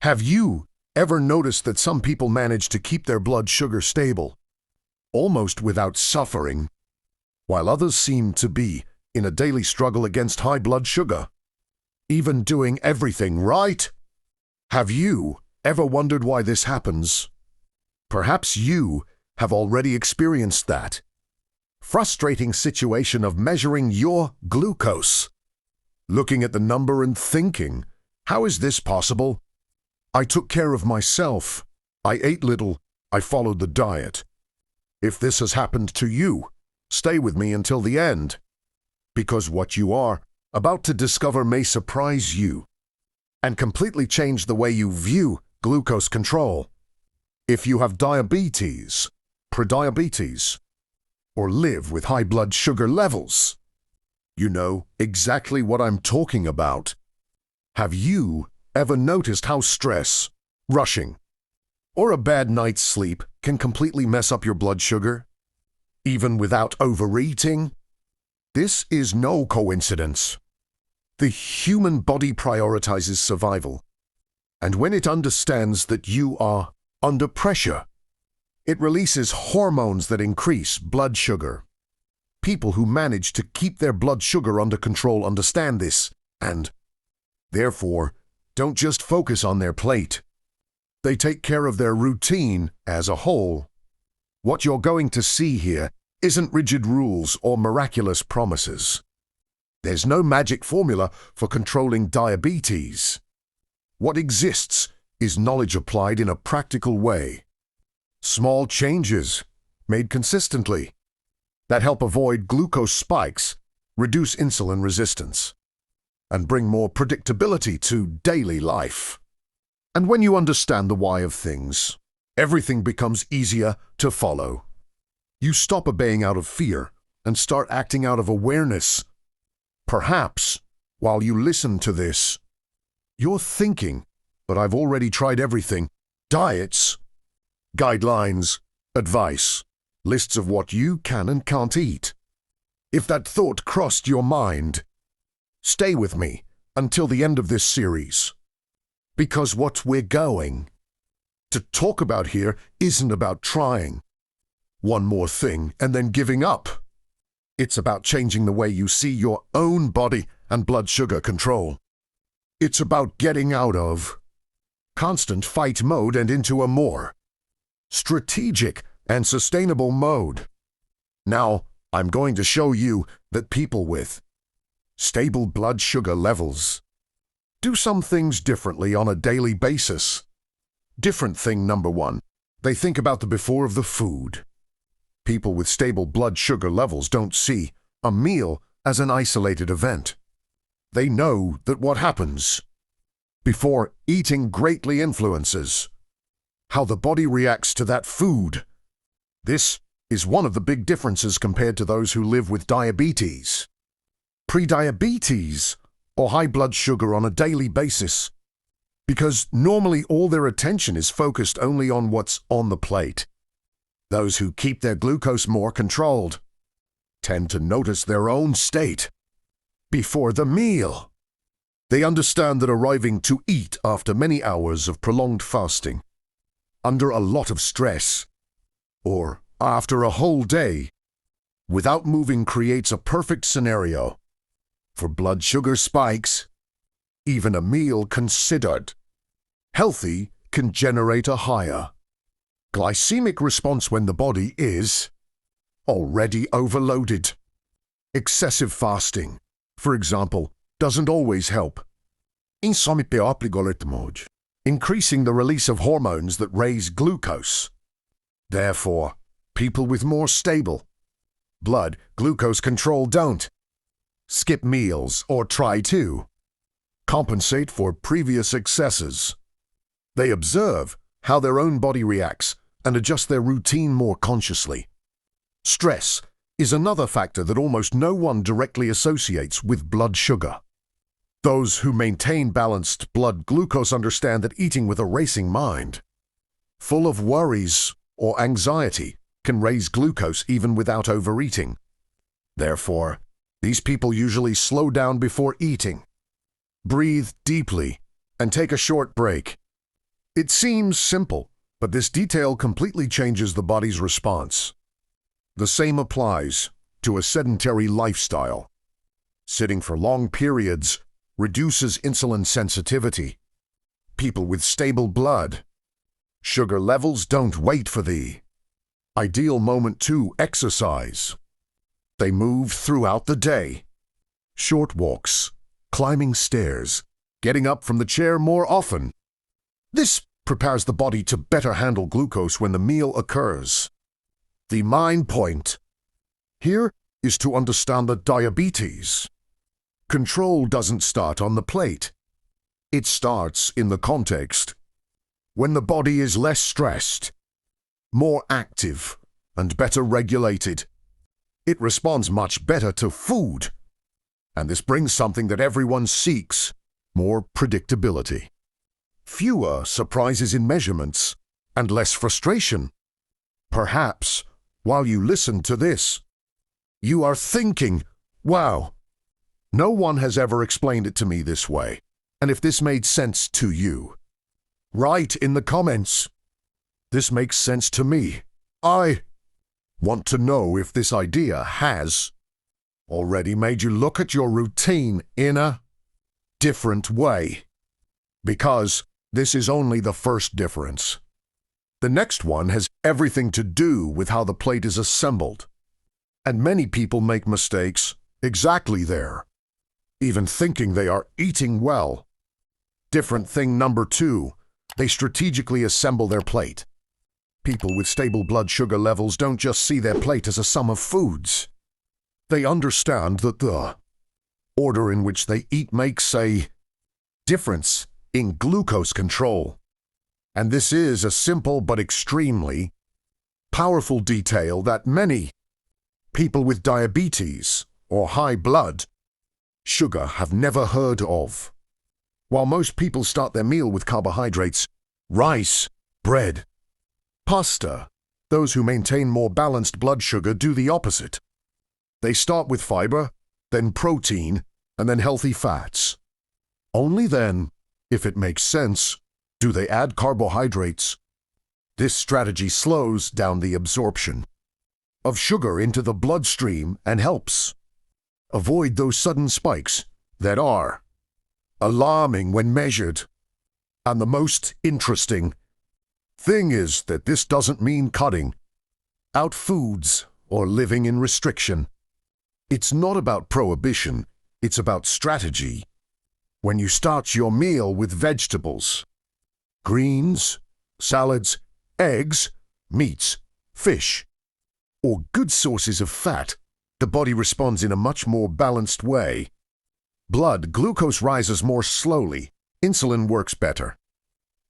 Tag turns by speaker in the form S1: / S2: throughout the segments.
S1: Have you ever noticed that some people manage to keep their blood sugar stable, almost without suffering, while others seem to be in a daily struggle against high blood sugar, even doing everything right? Have you ever wondered why this happens? Perhaps you have already experienced that frustrating situation of measuring your glucose, looking at the number and thinking, how is this possible? I took care of myself. I ate little. I followed the diet. If this has happened to you, stay with me until the end, because what you are about to discover may surprise you and completely change the way you view glucose control. If you have diabetes, prediabetes, or live with high blood sugar levels, you know exactly what I'm talking about. Have you ever noticed how stress, rushing, or a bad night's sleep can completely mess up your blood sugar, even without overeating? This is no coincidence. The human body prioritizes survival, and when it understands that you are under pressure, it releases hormones that increase blood sugar. People who manage to keep their blood sugar under control understand this, and therefore don't just focus on their plate. They take care of their routine as a whole. What you're going to see here isn't rigid rules or miraculous promises. There's no magic formula for controlling diabetes. What exists is knowledge applied in a practical way. Small changes, made consistently, that help avoid glucose spikes, reduce insulin resistance, and bring more predictability to daily life. And when you understand the why of things, everything becomes easier to follow. You stop obeying out of fear and start acting out of awareness. Perhaps, while you listen to this, you're thinking, but I've already tried everything. Diets, guidelines, advice, lists of what you can and can't eat. If that thought crossed your mind, stay with me until the end of this series, because what we're going to talk about here isn't about trying one more thing and then giving up. It's about changing the way you see your own body and blood sugar control. It's about getting out of constant fight mode and into a more strategic and sustainable mode. Now, I'm going to show you that people with stable blood sugar levels do some things differently on a daily basis. Different thing number one, they think about the before of the food. People with stable blood sugar levels don't see a meal as an isolated event. They know that what happens before eating greatly influences how the body reacts to that food. This is one of the big differences compared to those who live with diabetes, prediabetes, or high blood sugar on a daily basis, because normally all their attention is focused only on what's on the plate. Those who keep their glucose more controlled tend to notice their own state before the meal. They understand that arriving to eat after many hours of prolonged fasting, under a lot of stress, or after a whole day without moving creates a perfect scenario for blood sugar spikes. Even a meal considered healthy can generate a higher glycemic response when the body is already overloaded. Excessive fasting, for example, doesn't always help. Increasing the release of hormones that raise glucose. Therefore, people with more stable blood glucose control don't skip meals or try to compensate for previous excesses. They observe how their own body reacts and adjust their routine more consciously. Stress is another factor that almost no one directly associates with blood sugar. Those who maintain balanced blood glucose understand that eating with a racing mind, full of worries or anxiety, can raise glucose even without overeating. Therefore, these people usually slow down before eating, breathe deeply, and take a short break. It seems simple, but this detail completely changes the body's response. The same applies to a sedentary lifestyle. Sitting for long periods reduces insulin sensitivity. People with stable blood sugar levels don't wait for the ideal moment to exercise. They move throughout the day. Short walks, climbing stairs, getting up from the chair more often. This prepares the body to better handle glucose when the meal occurs. The main point here is to understand that diabetes control doesn't start on the plate. It starts in the context. When the body is less stressed, more active, and better regulated, it responds much better to food. And this brings something that everyone seeks: more predictability. Fewer surprises in measurements, and less frustration. Perhaps, while you listen to this, you are thinking, wow, no one has ever explained it to me this way. And if this made sense to you, write in the comments, this makes sense to me. I want to know if this idea has already made you look at your routine in a different way. Because this is only the first difference. The next one has everything to do with how the plate is assembled. And many people make mistakes exactly there, even thinking they are eating well. Different thing number 2, they strategically assemble their plate. People with stable blood sugar levels don't just see their plate as a sum of foods. They understand that the order in which they eat makes a difference in glucose control. And this is a simple but extremely powerful detail that many people with diabetes or high blood sugar have never heard of. While most people start their meal with carbohydrates, rice, bread, pasta, those who maintain more balanced blood sugar do the opposite. They start with fiber, then protein, and then healthy fats. Only then, if it makes sense, do they add carbohydrates. This strategy slows down the absorption of sugar into the bloodstream and helps avoid those sudden spikes that are alarming when measured. And the most interesting thing is that this doesn't mean cutting out foods or living in restriction. It's not about prohibition, it's about strategy. When you start your meal with vegetables, greens, salads, eggs, meats, fish, or good sources of fat, the body responds in a much more balanced way. Blood glucose rises more slowly, insulin works better,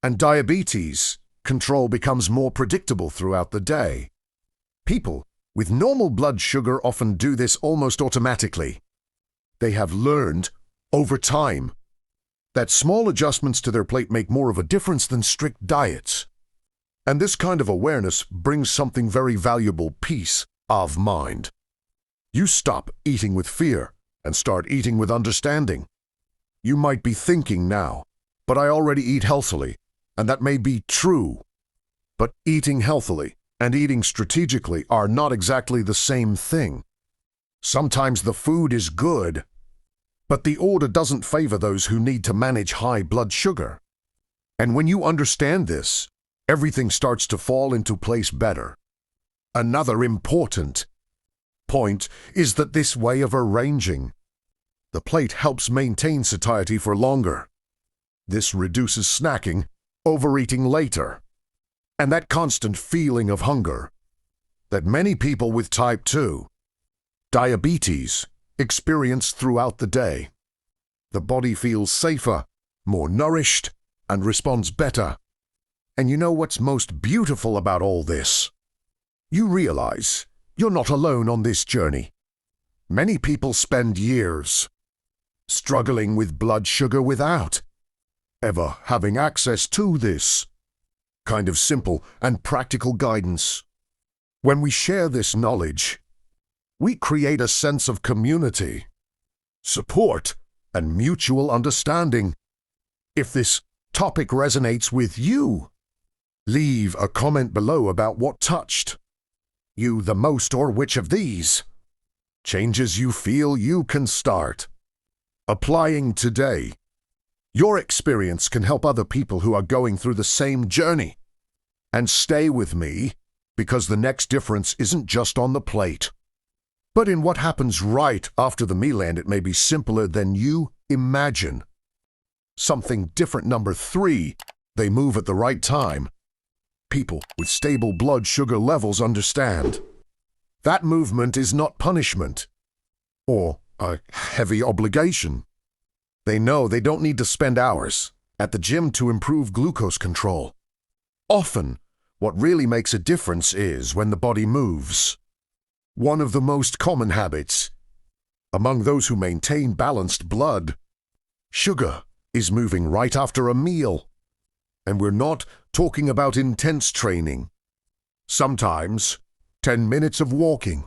S1: and diabetes control becomes more predictable throughout the day. People with normal blood sugar often do this almost automatically. They have learned, over time, that small adjustments to their plate make more of a difference than strict diets. And this kind of awareness brings something very valuable: peace of mind. You stop eating with fear and start eating with understanding. You might be thinking now, but I already eat healthily, and that may be true. But eating healthily and eating strategically are not exactly the same thing. Sometimes the food is good, but the order doesn't favor those who need to manage high blood sugar. And when you understand this, everything starts to fall into place better. Another important point is that this way of arranging the plate helps maintain satiety for longer. This reduces snacking, overeating later, and that constant feeling of hunger that many people with type 2 diabetes experience throughout the day. The body feels safer, more nourished, and responds better. And you know what's most beautiful about all this? You realize you're not alone on this journey. Many people spend years struggling with blood sugar without ever having access to this kind of simple and practical guidance. When we share this knowledge, we create a sense of community, support, and mutual understanding. If this topic resonates with you, leave a comment below about what touched you the most, or which of these changes you feel you can start applying today. Your experience can help other people who are going through the same journey. And stay with me, because the next difference isn't just on the plate, but in what happens right after the meal, and it may be simpler than you imagine. Something different. Number 3, they move at the right time. People with stable blood sugar levels understand that movement is not punishment or a heavy obligation. They know they don't need to spend hours at the gym to improve glucose control. Often, what really makes a difference is when the body moves. One of the most common habits among those who maintain balanced blood sugar is moving right after a meal. And we're not talking about intense training. Sometimes 10 minutes of walking,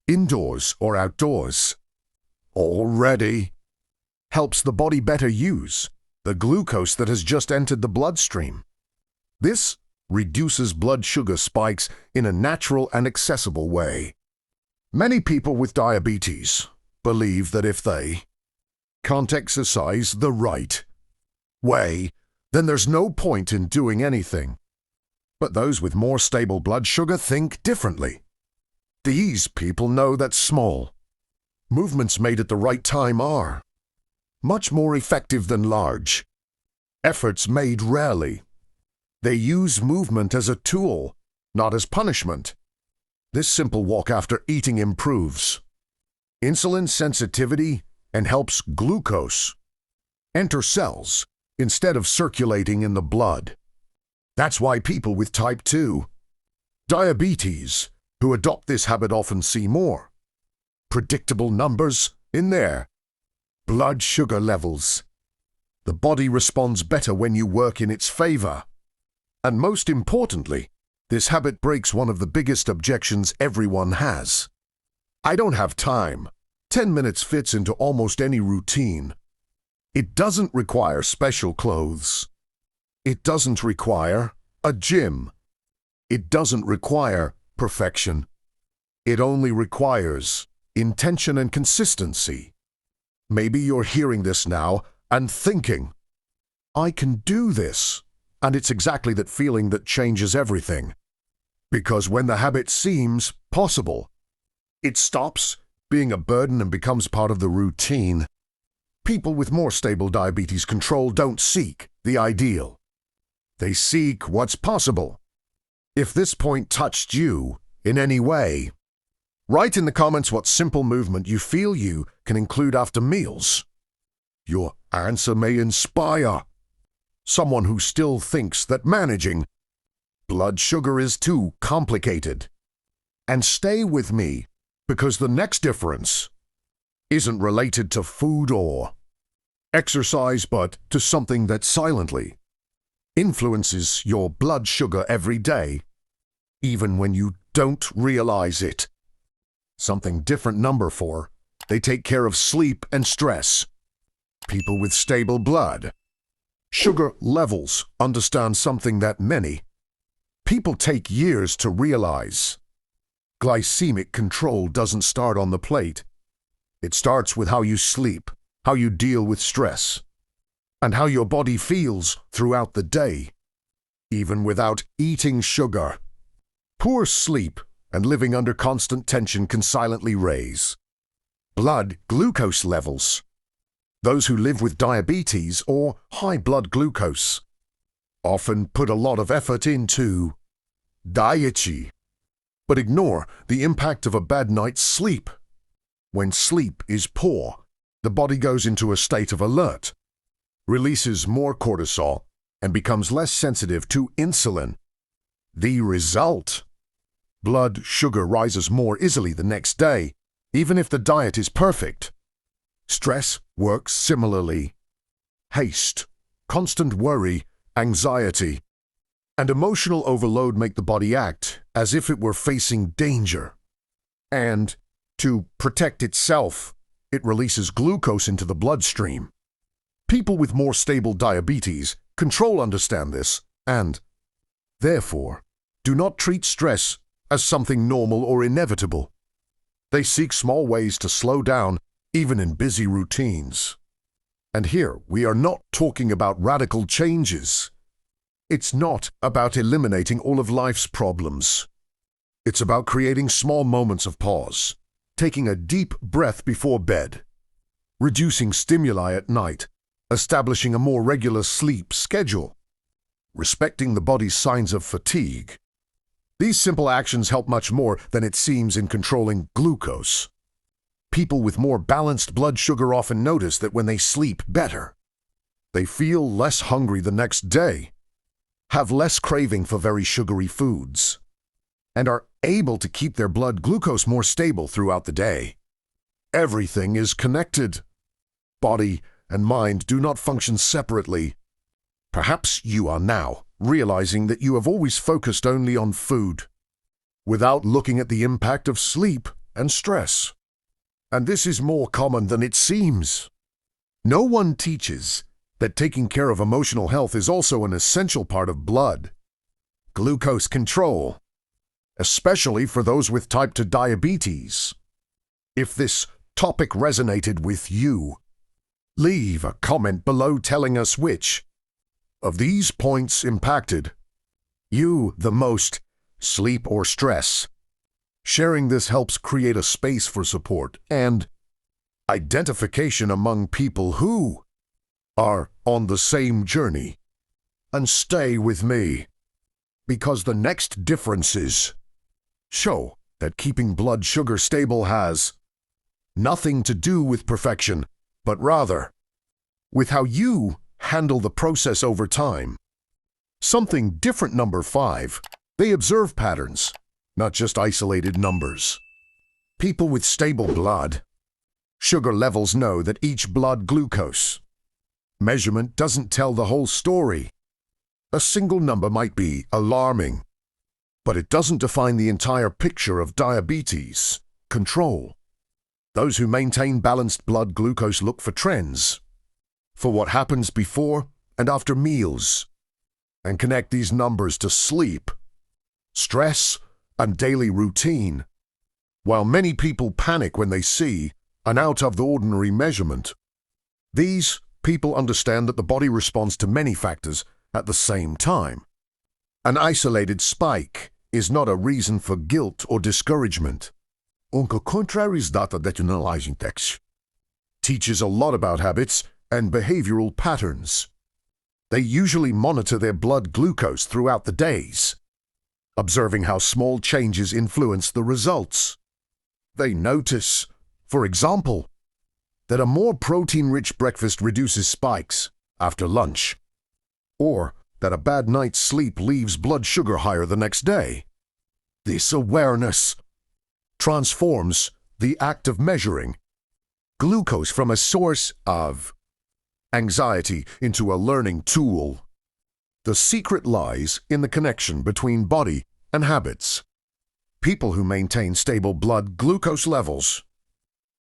S1: indoors or outdoors, already helps the body better use the glucose that has just entered the bloodstream. This reduces blood sugar spikes in a natural and accessible way. Many people with diabetes believe that if they can't exercise the right way, then there's no point in doing anything. But those with more stable blood sugar think differently. These people know that small movements made at the right time are much more effective than large efforts made rarely. They use movement as a tool, not as punishment. This simple walk after eating improves insulin sensitivity and helps glucose enter cells instead of circulating in the blood. That's why people with type 2 diabetes who adopt this habit often see more predictable numbers in their blood sugar levels. The body responds better when you work in its favor. And most importantly, this habit breaks one of the biggest objections everyone has. I don't have time. 10 minutes fits into almost any routine. It doesn't require special clothes. It doesn't require a gym. It doesn't require perfection. It only requires intention and consistency. Maybe you're hearing this now and thinking, I can do this. And it's exactly that feeling that changes everything. Because when the habit seems possible, it stops being a burden and becomes part of the routine. People with more stable diabetes control don't seek the ideal. They seek what's possible. If this point touched you in any way, write in the comments what simple movement you feel you can include after meals. Your answer may inspire someone who still thinks that managing blood sugar is too complicated. And stay with me, because the next difference isn't related to food or exercise, but to something that silently influences your blood sugar every day, even when you don't realize it. Something different. Number 4, they take care of sleep and stress. People with stable blood sugar levels understand something that many people take years to realize. Glycemic control doesn't start on the plate. It starts with how you sleep, how you deal with stress, and how your body feels throughout the day, even without eating sugar. Poor sleep and living under constant tension can silently raise blood glucose levels. Those who live with diabetes or high blood glucose often put a lot of effort into dietary, but ignore the impact of a bad night's sleep. When sleep is poor, the body goes into a state of alert, releases more cortisol, and becomes less sensitive to insulin. The result? Blood sugar rises more easily the next day, even if the diet is perfect. Stress works similarly. Haste, constant worry, anxiety, and emotional overload make the body act as if it were facing danger. And to protect itself, it releases glucose into the bloodstream. People with more stable diabetes control understand this and, therefore, do not treat stress as something normal or inevitable. They seek small ways to slow down, even in busy routines. And here, we are not talking about radical changes. It's not about eliminating all of life's problems. It's about creating small moments of pause, taking a deep breath before bed, reducing stimuli at night, establishing a more regular sleep schedule, respecting the body's signs of fatigue. These simple actions help much more than it seems in controlling glucose. People with more balanced blood sugar often notice that when they sleep better, they feel less hungry the next day, have less craving for very sugary foods, and are able to keep their blood glucose more stable throughout the day. Everything is connected. Body and mind do not function separately. Perhaps you are now realizing that you have always focused only on food, without looking at the impact of sleep and stress. And this is more common than it seems. No one teaches that taking care of emotional health is also an essential part of blood glucose control, especially for those with type 2 diabetes. If this topic resonated with you, leave a comment below telling us which of these points impacted you the most, sleep or stress. Sharing this helps create a space for support and identification among people who are on the same journey. And stay with me, because the next differences show that keeping blood sugar stable has nothing to do with perfection, but rather with how you handle the process over time. Something different. Number 5, they observe patterns, not just isolated numbers. People with stable blood sugar levels know that each blood glucose measurement doesn't tell the whole story. A single number might be alarming, but it doesn't define the entire picture of diabetes control. Those who maintain balanced blood glucose look for trends, for what happens before and after meals, and connect these numbers to sleep, stress, and daily routine. While many people panic when they see an out-of-the-ordinary measurement, these people understand that the body responds to many factors at the same time. An isolated spike is not a reason for guilt or discouragement. Uncontrolled data that analyzing text teaches a lot about habits and behavioral patterns. They usually monitor their blood glucose throughout the days, observing how small changes influence the results. They notice, for example, that a more protein-rich breakfast reduces spikes after lunch, or that a bad night's sleep leaves blood sugar higher the next day. This awareness transforms the act of measuring glucose from a source of anxiety into a learning tool. The secret lies in the connection between body and habits. People who maintain stable blood glucose levels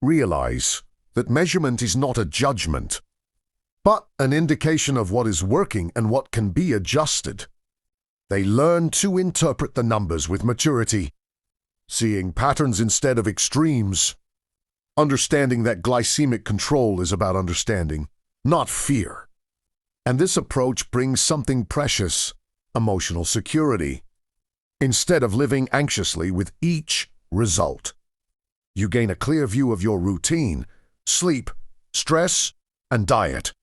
S1: realize that measurement is not a judgment, but an indication of what is working and what can be adjusted. They learn to interpret the numbers with maturity, seeing patterns instead of extremes, understanding that glycemic control is about understanding, not fear. And this approach brings something precious, emotional security. Instead of living anxiously with each result, you gain a clear view of your routine, sleep, stress, and diet,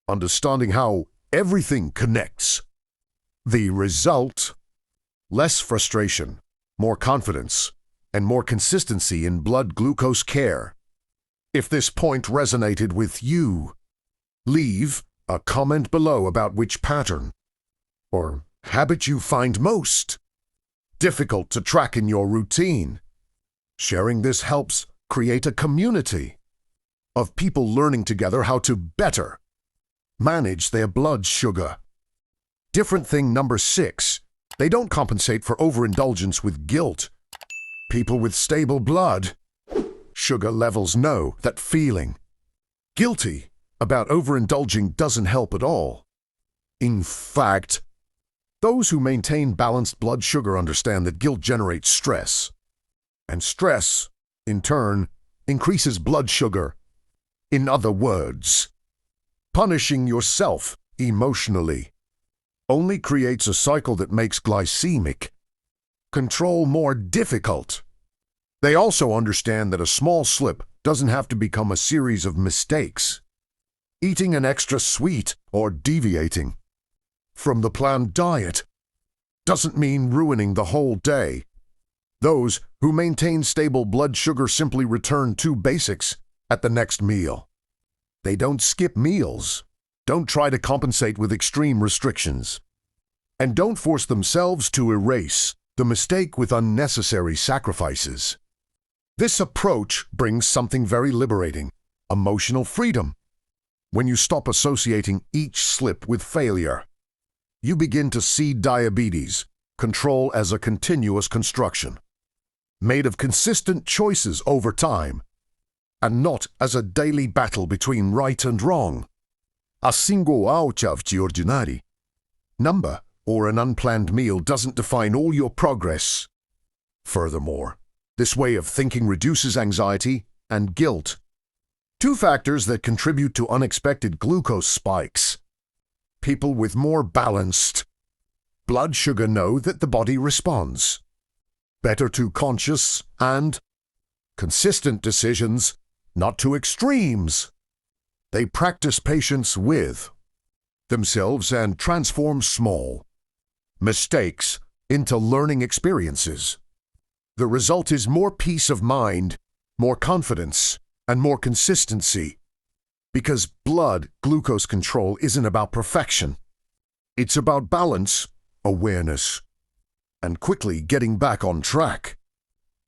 S1: understanding how everything connects. The result: less frustration, more confidence, and more consistency in blood glucose care. If this point resonated with you, leave a comment below about which pattern or habit you find most difficult to track in your routine. Sharing this helps create a community of people learning together how to better manage their blood sugar. Different thing. Number 6, they don't compensate for overindulgence with guilt. People with stable blood sugar levels know that feeling guilty about overindulging doesn't help at all. In fact, those who maintain balanced blood sugar understand that guilt generates stress, and stress, in turn, increases blood sugar. In other words, punishing yourself emotionally only creates a cycle that makes glycemic control more difficult. They also understand that a small slip doesn't have to become a series of mistakes. Eating an extra sweet or deviating from the planned diet doesn't mean ruining the whole day. Those who maintain stable blood sugar simply return to basics at the next meal. They don't skip meals, don't try to compensate with extreme restrictions, and don't force themselves to erase the mistake with unnecessary sacrifices. This approach brings something very liberating: emotional freedom. When you stop associating each slip with failure, you begin to see diabetes control as a continuous construction, made of consistent choices over time, and not as a daily battle between right and wrong. A single ouch of the ordinary number or an unplanned meal doesn't define all your progress. Furthermore, this way of thinking reduces anxiety and guilt, two factors that contribute to unexpected glucose spikes. People with more balanced blood sugar know that the body responds better to conscious and consistent decisions, not to extremes. They practice patience with themselves and transform small mistakes into learning experiences. The result is more peace of mind, more confidence, and more consistency. Because blood glucose control isn't about perfection. It's about balance, awareness, and quickly getting back on track.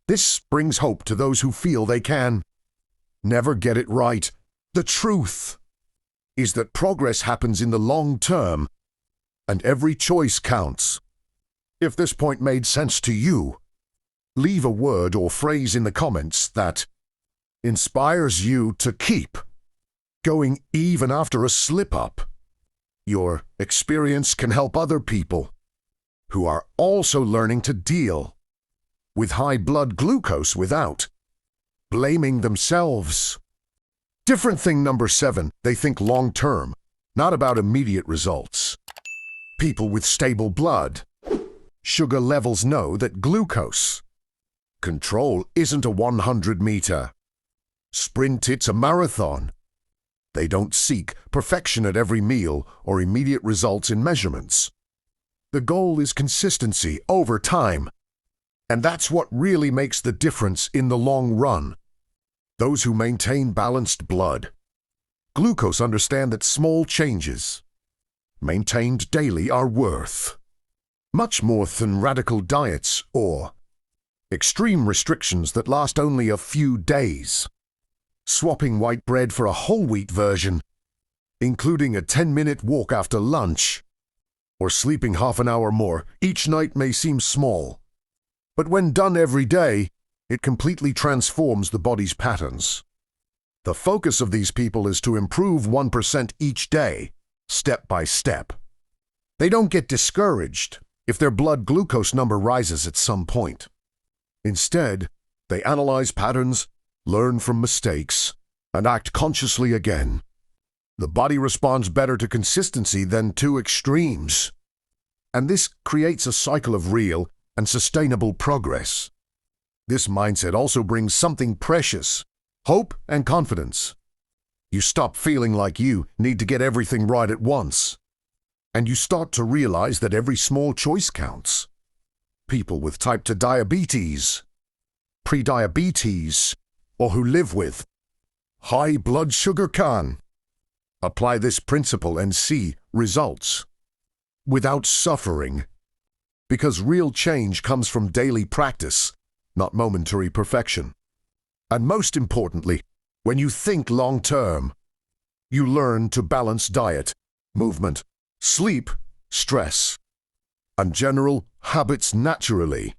S1: This brings hope to those who feel they can never get it right. The truth is that progress happens in the long term, and every choice counts. If this point made sense to you, leave a word or phrase in the comments that inspires you to keep going even after a slip-up. Your experience can help other people who are also learning to deal with high blood glucose without blaming themselves. Different thing number 7, they think long-term, not about immediate results. People with stable blood sugar levels know that glucose control isn't a 100-meter sprint, it's a marathon. They don't seek perfection at every meal or immediate results in measurements. The goal is consistency over time, and that's what really makes the difference in the long run. Those who maintain balanced blood glucose understand that small changes maintained daily are worth much more than radical diets or extreme restrictions that last only a few days. Swapping white bread for a whole wheat version, including a 10-minute walk after lunch, or sleeping half an hour more each night may seem small, but when done every day, it completely transforms the body's patterns. The focus of these people is to improve 1% each day, step by step. They don't get discouraged if their blood glucose number rises at some point. Instead, they analyze patterns, learn from mistakes, and act consciously again. The body responds better to consistency than to extremes, and this creates a cycle of real and sustainable progress. This mindset also brings something precious: hope and confidence. You stop feeling like you need to get everything right at once, and you start to realize that every small choice counts. People with type 2 diabetes, prediabetes, or who live with high blood sugar can apply this principle and see results without suffering, because real change comes from daily practice, not momentary perfection. And most importantly, when you think long-term, you learn to balance diet, movement, sleep, stress, and general habits naturally.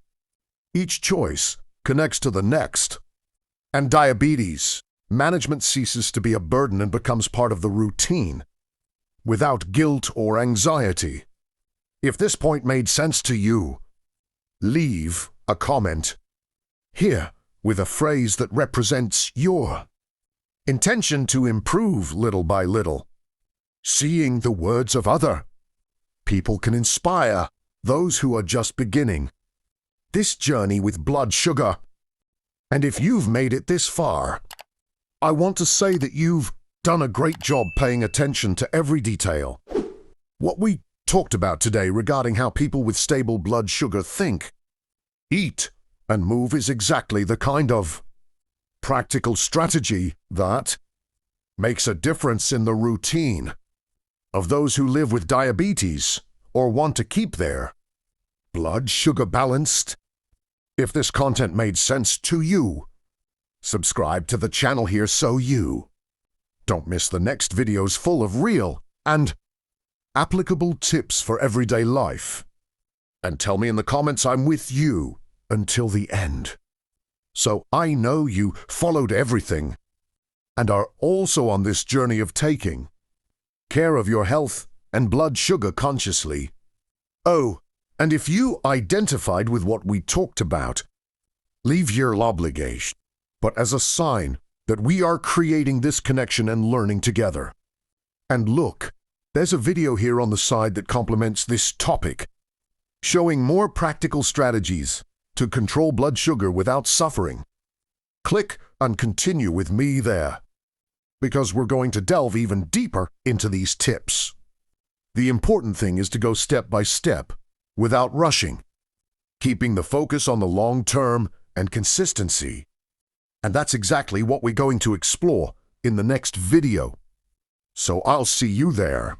S1: Each choice connects to the next, and diabetes management ceases to be a burden and becomes part of the routine, without guilt or anxiety. If this point made sense to you, leave a comment here with a phrase that represents your intention to improve little by little. Seeing the words of other people can inspire those who are just beginning this journey with blood sugar. And if you've made it this far, I want to say that you've done a great job paying attention to every detail. What we talked about today regarding how people with stable blood sugar think, eat, and move is exactly the kind of practical strategy that makes a difference in the routine of those who live with diabetes or want to keep their blood sugar balanced. If this content made sense to you, subscribe to the channel here so you don't miss the next videos full of real and applicable tips for everyday life. And tell me in the comments I'm with you until the end, so I know you followed everything and are also on this journey of taking care of your health and blood sugar consciously. Oh, and if you identified with what we talked about, leave your obligation, but as a sign that we are creating this connection and learning together. And look, there's a video here on the side that complements this topic, showing more practical strategies to control blood sugar without suffering. Click and continue with me there, because we're going to delve even deeper into these tips. The important thing is to go step by step, without rushing, keeping the focus on the long term and consistency. And that's exactly what we're going to explore in the next video. So I'll see you there.